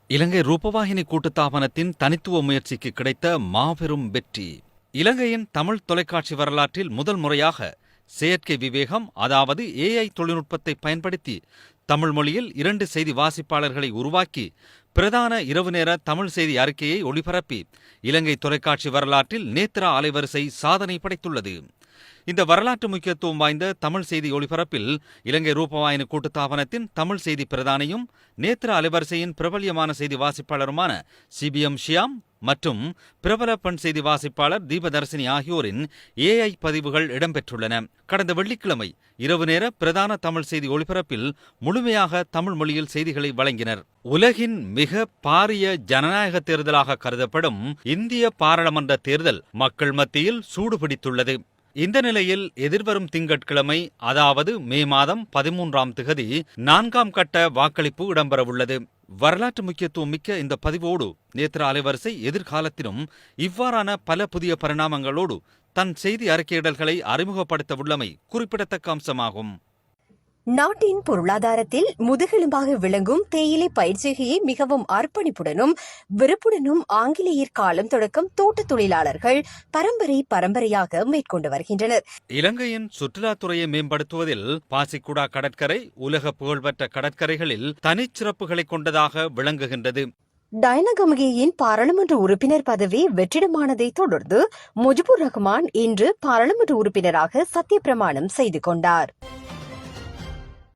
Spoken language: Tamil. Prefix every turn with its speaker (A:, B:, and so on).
A: இலங்கை ரூபவாகினி கூட்டுத்தாபனத்தின் தனித்துவ முயற்சிக்கு கிடைத்த மாபெரும் வெற்றி. இலங்கையின் தமிழ் தொலைக்காட்சி வரலாற்றில் முதல் முறையாக செயற்கை விவேகம், அதாவது AI தொழில்நுட்பத்தை பயன்படுத்தி தமிழ் மொழியில் 2 செய்தி வாசிப்பாளர்களை உருவாக்கி பிரதான இரவு நேர தமிழ் செய்தி அறிக்கையை ஒளிபரப்பி இலங்கை தொலைக்காட்சி வரலாற்றில் நேத்ரா அலைவரிசை சாதனை படைத்துள்ளது. இந்த வரலாற்று முக்கியத்துவம் வாய்ந்த தமிழ் செய்தி ஒளிபரப்பில் இலங்கை ரூபவாகினி கூட்டுத்தாபனத்தின் தமிழ் செய்தி பிரதானியும் நேத்ரா அலைவரிசையின் பிரபல்யமான செய்தி வாசிப்பாளருமான CBM ஷியாம் மற்றும் பிரபல பெண் செய்தி வாசிப்பாளர் தீபதர்சினி ஆகியோரின் AI பதிவுகள் இடம்பெற்றுள்ளன. கடந்த வெள்ளிக்கிழமை இரவு நேர பிரதான தமிழ் செய்தி ஒளிபரப்பில் முழுமையாக தமிழ் மொழியில் செய்திகளை வழங்கினர். உலகின் மிக பாரிய ஜனநாயக தேர்தலாக கருதப்படும் இந்திய பாராளுமன்ற தேர்தல் மக்கள் மத்தியில் சூடுபிடித்துள்ளது. இந்த நிலையில் எதிர்வரும் திங்கட்கிழமை, அதாவது மே மாதம் 13ஆம் திகதி 4ஆம் கட்ட வாக்களிப்பு இடம்பெறவுள்ளது. வரலாற்று முக்கியத்துவம் மிக்க இந்த பதிவோடு நேத்ரா அலைவரிசை எதிர்காலத்திலும் இவ்வாறான பல புதிய பரிணாமங்களோடு தன் செய்தி அறிக்கையிடல்களை அறிமுகப்படுத்த உள்ளமை குறிப்பிடத்தக்க அம்சமாகும்.
B: நாட்டின் பொருளாதாரத்தில் முதுகெலும்பாக விளங்கும் தேயிலை பயிர்ச்செய்கையை மிகவும் அர்ப்பணிப்புடனும் விருப்புடனும் ஆங்கிலேயர் காலம் தொடக்கம் தோட்ட தொழிலாளர்கள் பரம்பரையாக மேற்கொண்டு வருகின்றனர்.
A: இலங்கையின் சுற்றுலாத்துறையை மேம்படுத்துவதில் பாசிக்குடா கடற்கரை உலக புகழ்பெற்ற கடற்கரைகளில் தனிச்சிறப்புகளை கொண்டதாக விளங்குகின்றது.
B: டைனகமகேயின் பாராளுமன்ற உறுப்பினர் பதவி வெற்றிடமானதை தொடர்ந்து முஜிபுர் ரஹ்மான் இன்று பாராளுமன்ற உறுப்பினராக சத்திய பிரமாணம் செய்து கொண்டார்.